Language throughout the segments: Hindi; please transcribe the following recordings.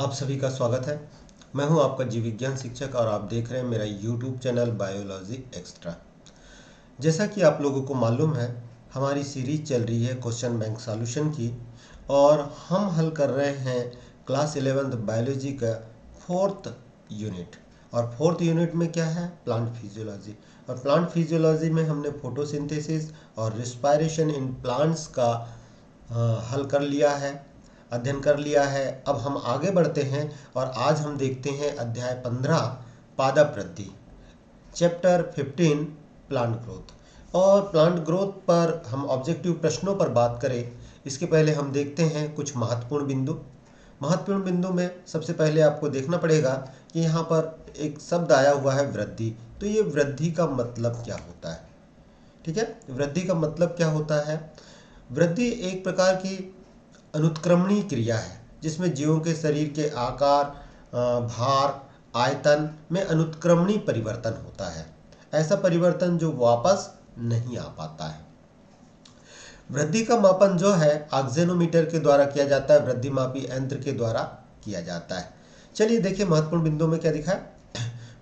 आप सभी का स्वागत है। मैं हूं आपका जीव विज्ञान शिक्षक और आप देख रहे हैं मेरा यूट्यूब चैनल बायोलॉजी एक्स्ट्रा। जैसा कि आप लोगों को मालूम है, हमारी सीरीज चल रही है क्वेश्चन बैंक सॉल्यूशन की और हम हल कर रहे हैं क्लास 11th बायोलॉजी का फोर्थ यूनिट। और फोर्थ यूनिट में क्या है? Plant physiology. और प्लांट फिजियोलॉजी में हमने फोटोसिंथेसिस और रिस्पायरेशन इन प्लांट्स का हल कर लिया है, अध्ययन कर लिया है। अब हम आगे बढ़ते हैं और आज हम देखते हैं अध्याय 15 पादप वृद्धि, चैप्टर 15 प्लांट ग्रोथ। और प्लांट ग्रोथ पर हम ऑब्जेक्टिव प्रश्नों पर बात करें इसके पहले हम देखते हैं कुछ महत्वपूर्ण बिंदु। महत्वपूर्ण बिंदु में सबसे पहले आपको देखना पड़ेगा कि यहाँ पर एक शब्द आया हुआ है वृद्धि। तो ये वृद्धि का मतलब क्या होता है? ठीक है, वृद्धि का मतलब क्या होता है? वृद्धि एक प्रकार की अनुत्क्रमणीय क्रिया है जिसमें जीवों के शरीर के आकार, भार, आयतन में अनुत्क्रमणीय परिवर्तन होता है। ऐसा परिवर्तन जो वापस नहीं आ पाता है। वृद्धि का मापन जो है ऑक्सेनोमीटर के द्वारा किया जाता है, वृद्धि मापी यंत्र के द्वारा किया जाता है। चलिए देखिए महत्वपूर्ण बिंदु में क्या दिखा है।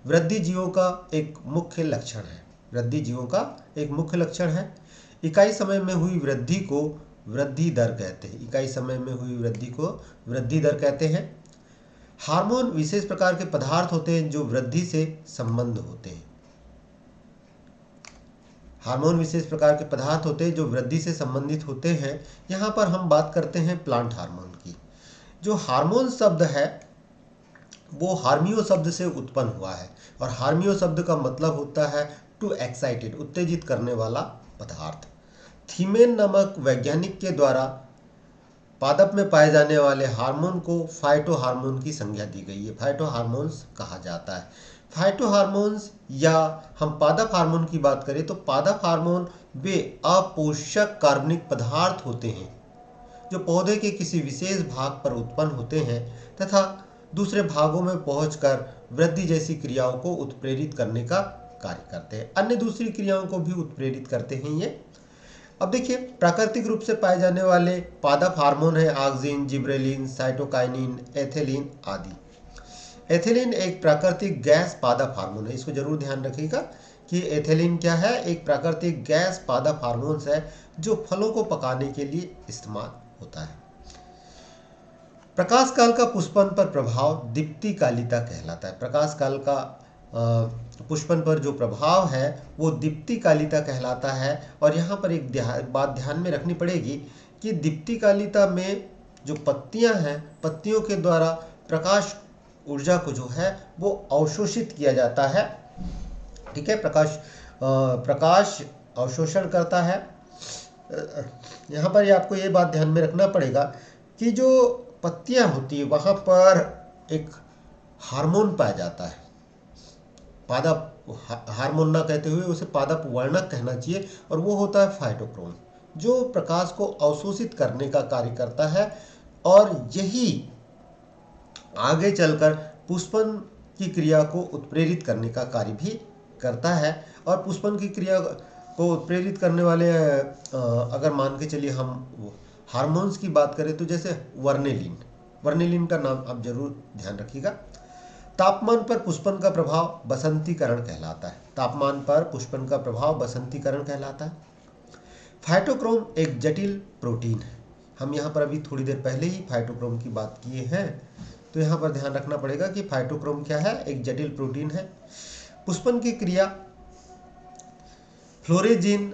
वृद्धि जीवों का एक मुख्य लक्षण है। वृद्धि जीवों का एक मुख्य लक्षण है। इकाई समय में हुई वृद्धि को वृद्धि दर कहते हैं। इकाई समय में हुई वृद्धि को वृद्धि दर कहते हैं। हार्मोन विशेष प्रकार के पदार्थ होते हैं जो वृद्धि से संबंध होते हैं। हार्मोन विशेष प्रकार के पदार्थ होते हैं जो वृद्धि से संबंधित होते हैं। यहाँ पर हम बात करते हैं प्लांट हार्मोन की। जो हार्मोन शब्द है वो हार्मियो शब्द से उत्पन्न हुआ है और हार्मियो शब्द का मतलब होता है टू एक्साइटेड, उत्तेजित करने वाला पदार्थ। थीमेन नामक वैज्ञानिक के द्वारा पादप में पाए जाने वाले हार्मोन को फाइटो हार्मोन की संज्ञा दी गई है। फाइटो हार्मोन्स कहा जाता है। फाइटो हार्मोन्स या हम पादप हार्मोन की बात करें तो पादप हार्मोन वे अपोषक कार्बनिक पदार्थ होते हैं जो पौधे के किसी विशेष भाग पर उत्पन्न होते हैं तथा दूसरे भागों में पहुंचकर वृद्धि जैसी क्रियाओं को उत्प्रेरित करने का कार्य करते हैं। अन्य दूसरी क्रियाओं को भी उत्प्रेरित करते हैं ये। अब देखिए प्राकृतिक रूप से पाए जाने वाले पादप हार्मोन है ऑक्सिन, जिब्रेलिन, साइटोकाइनिन, एथिलीन आदि। एथिलीन एक प्राकृतिक गैस पादप हार्मोन है। इसको जरूर ध्यान रखिएगा कि एथिलीन क्या है? एक प्राकृतिक गैस पादप हार्मोन है जो फलों को पकाने के लिए इस्तेमाल होता है। प्रकाश काल का पुष्पन पर प्रभाव दीप्तिकालिता कहलाता है। प्रकाश काल का पुष्पन पर जो प्रभाव है वो दीप्तिकालिता कहलाता है। और यहाँ पर एक बात ध्यान में रखनी पड़ेगी कि दीप्तिकालिता में जो पत्तियां हैं, पत्तियों के द्वारा प्रकाश ऊर्जा को जो है वो अवशोषित किया जाता है। ठीक है, प्रकाश अवशोषण करता है। यहाँ पर आपको ये बात ध्यान में रखना पड़ेगा कि जो पत्तियां होती है वहाँ पर एक हार्मोन पाया जाता है। पादप हार्मोन ना कहते हुए उसे पादप वर्णक कहना चाहिए और वो होता है फाइटोक्रोम, जो प्रकाश को अवशोषित करने का कार्य करता है और यही आगे चलकर पुष्पन की क्रिया को उत्प्रेरित करने का कार्य भी करता है। और पुष्पन की क्रिया को उत्प्रेरित करने वाले अगर मान के चलिए हम हार्मोन्स की बात करें तो जैसे वर्नेलिन का नाम आप जरूर ध्यान रखिएगा। तापमान पर पुष्पन का प्रभाव बसंतीकरण कहलाता है। तापमान पर पुष्पन का प्रभाव बसंतीकरण कहलाता है। फाइटोक्रोम एक जटिल प्रोटीन है। हम यहाँ पर अभी थोड़ी देर पहले ही फाइटोक्रोम की बात किए हैं, तो यहाँ पर ध्यान रखना पड़ेगा कि फाइटोक्रोम क्या है? एक जटिल प्रोटीन है। पुष्पन की क्रिया फ्लोरेजिन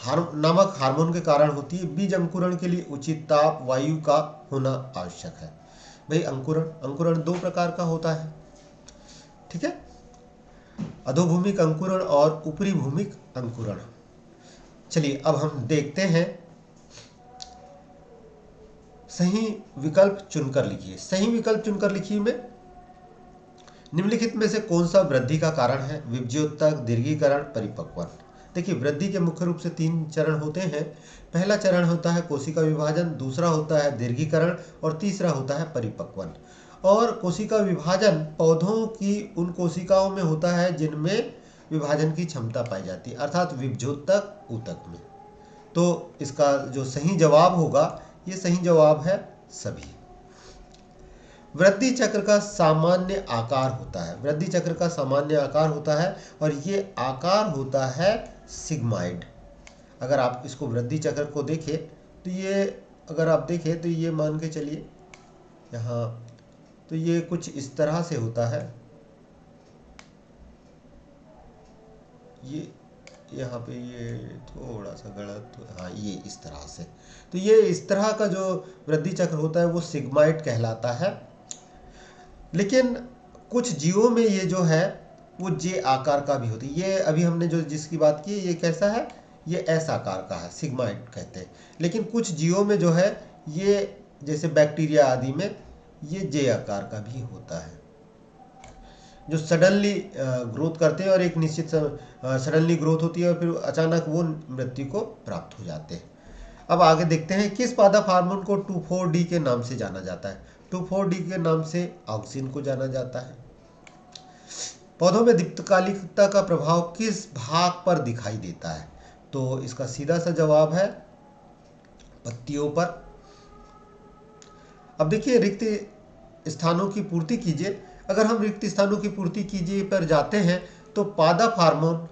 नामक हार्मोन के कारण होती है। बीज अंकुरण के लिए उचित ताप वायु का होना आवश्यक है। भाई अंकुरण दो प्रकार का होता है। ठीक है, अधोभूमिक अंकुरण और ऊपरी भूमिक अंकुरण। चलिए अब हम देखते हैं। सही विकल्प चुनकर लिखिए। सही विकल्प चुनकर लिखिए में निम्नलिखित में से कौन सा वृद्धि का कारण है? विभज्योतक, दीर्घीकरण, परिपक्वन। देखिए वृद्धि के मुख्य रूप से 3 चरण होते हैं। पहला चरण होता है कोशिका विभाजन, दूसरा होता है दीर्घीकरण और तीसरा होता है परिपक्वन। और कोशिका विभाजन पौधों की उन कोशिकाओं में होता है जिनमें विभाजन की क्षमता पाई जाती है, अर्थात विभज्योतक ऊतक में। तो इसका जो सही जवाब होगा, ये सही जवाब है सभी। वृद्धि चक्र का सामान्य आकार होता है, वृद्धि चक्र का सामान्य आकार होता है और ये आकार होता है सिग्माइड। अगर आप इसको वृद्धि चक्र को देखें तो ये, अगर आप देखें तो ये मान के चलिए यहाँ, तो ये कुछ इस तरह से होता है, ये यहाँ पे ये थोड़ा सा गलत, हाँ ये इस तरह से, तो ये इस तरह का जो वृद्धि चक्र होता है वो सिग्माइड कहलाता है। लेकिन कुछ जीवों में ये जो है वो जे आकार का भी होता है। ये अभी हमने जो जिसकी बात की ये कैसा है, ये एस आकार का है, सिग्माइड कहते हैं। लेकिन कुछ जीवों में जो है ये, जैसे बैक्टीरिया आदि में, ये जे आकार का भी होता है, जो सडनली ग्रोथ करते हैं और एक निश्चित सडनली ग्रोथ होती है और फिर अचानक वो मृत्यु को प्राप्त हो जाते हैं। अब आगे देखते हैं, किस पादप हार्मोन को 2,4-D के नाम से जाना जाता है। 2,4-D के नाम से ऑक्सिन को जाना जाता है। पौधों में दीप्तकालिकता का प्रभाव किस भाग पर दिखाई देता है? तो इसका सीधा सा जवाब है पत्तियों पर। अब देखिए, रिक्त स्थानों की पूर्ति कीजिए। अगर हम रिक्त स्थानों की पूर्ति कीजिए पर जाते हैं तो पादप हार्मोन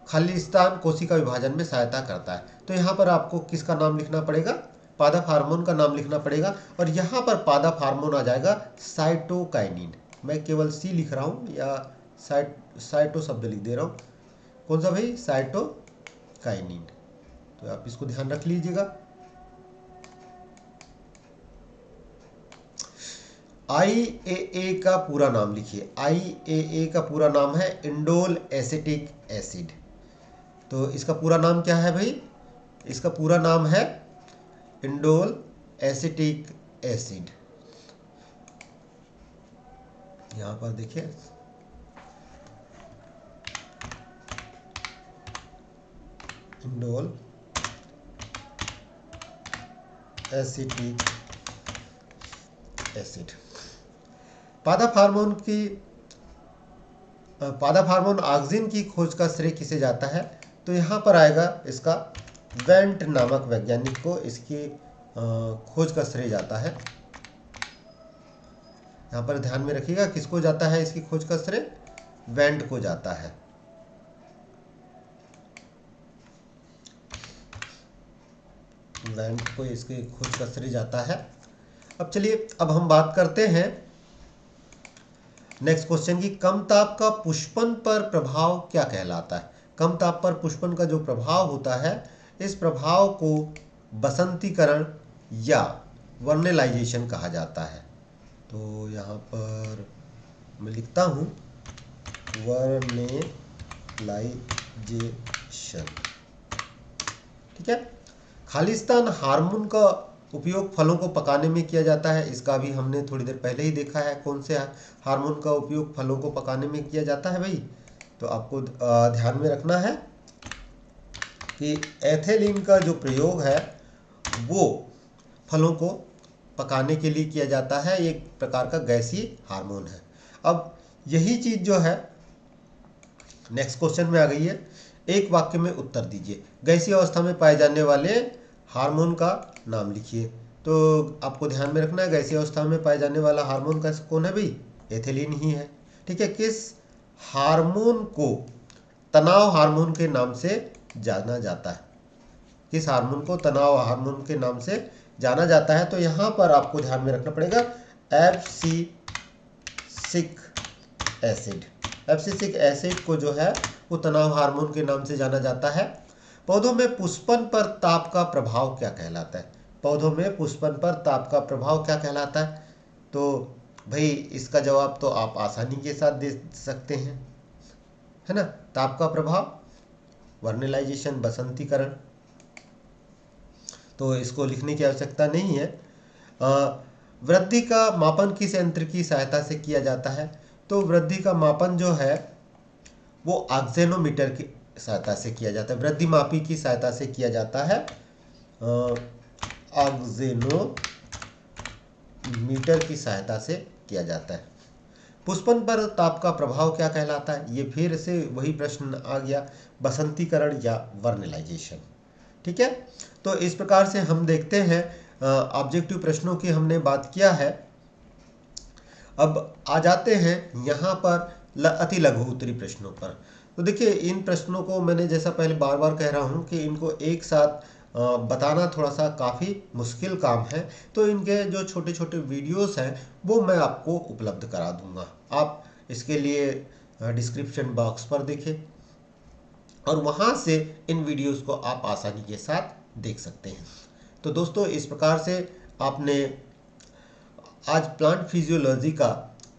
खाली स्थान कोशिका विभाजन में सहायता करता है। तो यहाँ पर आपको किसका नाम लिखना पड़ेगा? पादप हार्मोन का नाम लिखना पड़ेगा और यहाँ पर पादप हार्मोन आ जाएगा साइटोकाइनिन। मैं केवल सी लिख रहा हूँ या साइटो शब्द लिख दे रहा हूँ। कौन सा भाई? साइटोकाइनिन। तो आप इसको ध्यान रख लीजिएगा। IAA का पूरा नाम लिखिए। IAA का पूरा नाम है इंडोल एसिटिक एसिड। तो इसका पूरा नाम क्या है भाई? इसका पूरा नाम है इंडोल एसिटिक एसिड। यहां पर देखिए, इंडोल एसिटिक एसिड। पादप हार्मोन ऑक्सिन की खोज का श्रेय किसे जाता है? तो यहाँ पर आएगा इसका वेंट नामक वैज्ञानिक को इसकी खोज का श्रेय जाता है। यहाँ पर ध्यान में रखिएगा, किसको जाता है इसकी खोज का श्रेय? वेंट को जाता है। वेंट को इसकी खोज का श्रेय जाता है। अब चलिए, अब हम बात करते हैं नेक्स्ट क्वेश्चन की। कम ताप का पुष्पन पर प्रभाव क्या कहलाता है? कम ताप पर पुष्पन का जो प्रभाव होता है, इस प्रभाव को बसंतीकरण या वर्नेलाइजेशन कहा जाता है। तो यहाँ पर मैं लिखता हूँ वर्नेलाइजेशन। ठीक है। खालिस्तान हार्मोन का उपयोग फलों को पकाने में किया जाता है। इसका भी हमने थोड़ी देर पहले ही देखा है, कौन से हार्मोन का उपयोग फलों को पकाने में किया जाता है भाई? तो आपको ध्यान में रखना है कि एथिलीन का जो प्रयोग है वो फलों को पकाने के लिए किया जाता है। एक प्रकार का गैसीय हार्मोन है। अब यही चीज जो है नेक्स्ट क्वेश्चन में आ गई है। एक वाक्य में उत्तर दीजिए। गैसीय अवस्था में पाए जाने वाले हार्मोन का नाम लिखिए। तो आपको ध्यान में रखना है, गैसीय अवस्था में पाए जाने वाला हार्मोन का कौन है भाई? एथिलीन ही है। ठीक है। किस हार्मोन को तनाव हार्मोन के नाम से जाना जाता है? किस हार्मोन को तनाव हार्मोन के नाम से जाना जाता है? तो यहाँ पर आपको ध्यान में रखना पड़ेगा एब्सिसिक एसिड। एब्सिसिक एसिड को जो है वो तनाव हार्मोन के नाम से जाना जाता है। पौधों में पुष्पन पर ताप का प्रभाव क्या कहलाता है? पौधों में पुष्पन पर ताप का प्रभाव क्या कहलाता है? तो भाई इसका जवाब तो आप आसानी के साथ दे सकते हैं, है ना। ताप का प्रभाव वर्नेलाइजेशन, बसंतीकरण। तो इसको लिखने की आवश्यकता नहीं है। वृद्धि का मापन किस यंत्र की सहायता से किया जाता है? तो वृद्धि का मापन जो है वो ऑक्सेनोमीटर की सहायता से किया जाता है। वृद्धि मापी की सहायता से किया जाता है। ऑक्सेनोमीटर की सहायता से किया जाता है। पुष्पन पर ताप का प्रभाव क्या कहलाता है? ये फिर से वही प्रश्न आ गया, बसंतीकरण या वर्नेलाइजेशन। ठीक है। तो इस प्रकार से हम देखते हैं ऑब्जेक्टिव प्रश्नों की हमने बात किया है। अब आ जाते हैं यहाँ पर अति लघु उत्तरी प्रश्नों पर। तो देखिए, इन प्रश्नों को मैंने जैसा पहले बार बार कह रहा हूँ कि इनको एक साथ बताना थोड़ा सा काफ़ी मुश्किल काम है। तो इनके जो छोटे छोटे वीडियोस हैं वो मैं आपको उपलब्ध करा दूंगा। आप इसके लिए डिस्क्रिप्शन बॉक्स पर देखें और वहाँ से इन वीडियोस को आप आसानी के साथ देख सकते हैं। तो दोस्तों, इस प्रकार से आपने आज प्लांट फिजियोलॉजी का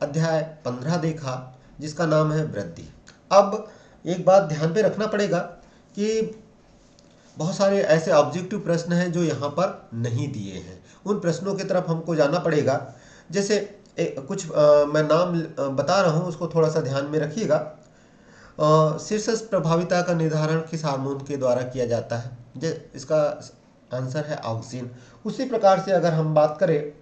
अध्याय 15 देखा, जिसका नाम है वृद्धि। अब एक बात ध्यान पे रखना पड़ेगा कि बहुत सारे ऐसे ऑब्जेक्टिव प्रश्न हैं जो यहाँ पर नहीं दिए हैं। उन प्रश्नों की तरफ हमको जाना पड़ेगा। जैसे कुछ मैं नाम बता रहा हूँ, उसको थोड़ा सा ध्यान में रखिएगा। शीर्ष प्रभाविता का निर्धारण किस हार्मोन के द्वारा किया जाता है? इसका आंसर है ऑक्सिन। उसी प्रकार से अगर हम बात करें,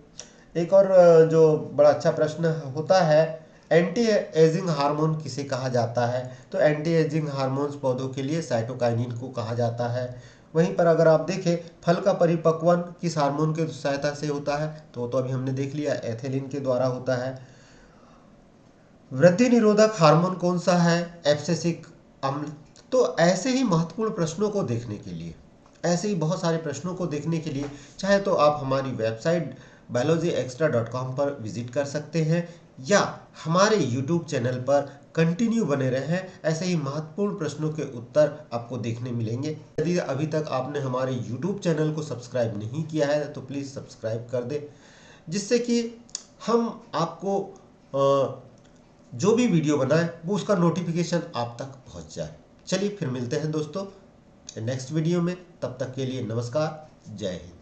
एक और जो बड़ा अच्छा प्रश्न होता है, एंटी एजिंग हार्मोन किसे कहा जाता है? तो एंटी एजिंग हार्मोन्स पौधों के लिए साइटोकाइनिन को कहा जाता है। वहीं पर अगर आप देखें, फल का परिपक्वन किस हार्मोन के सहायता से होता है? तो अभी हमने देख लिया, एथिलीन के द्वारा होता है। वृद्धि निरोधक हार्मोन कौन सा है? एब्सिसिक अम्ल। तो ऐसे ही महत्वपूर्ण प्रश्नों को देखने के लिए, ऐसे ही बहुत सारे प्रश्नों को देखने के लिए चाहे तो आप हमारी वेबसाइट biologyextra.com पर विजिट कर सकते हैं, या हमारे YouTube चैनल पर कंटिन्यू बने रहें। ऐसे ही महत्वपूर्ण प्रश्नों के उत्तर आपको देखने मिलेंगे। यदि अभी तक आपने हमारे YouTube चैनल को सब्सक्राइब नहीं किया है तो प्लीज़ सब्सक्राइब कर दें, जिससे कि हम आपको जो भी वीडियो बनाए वो उसका नोटिफिकेशन आप तक पहुंच जाए। चलिए फिर मिलते हैं दोस्तों नेक्स्ट वीडियो में। तब तक के लिए नमस्कार, जय हिंद।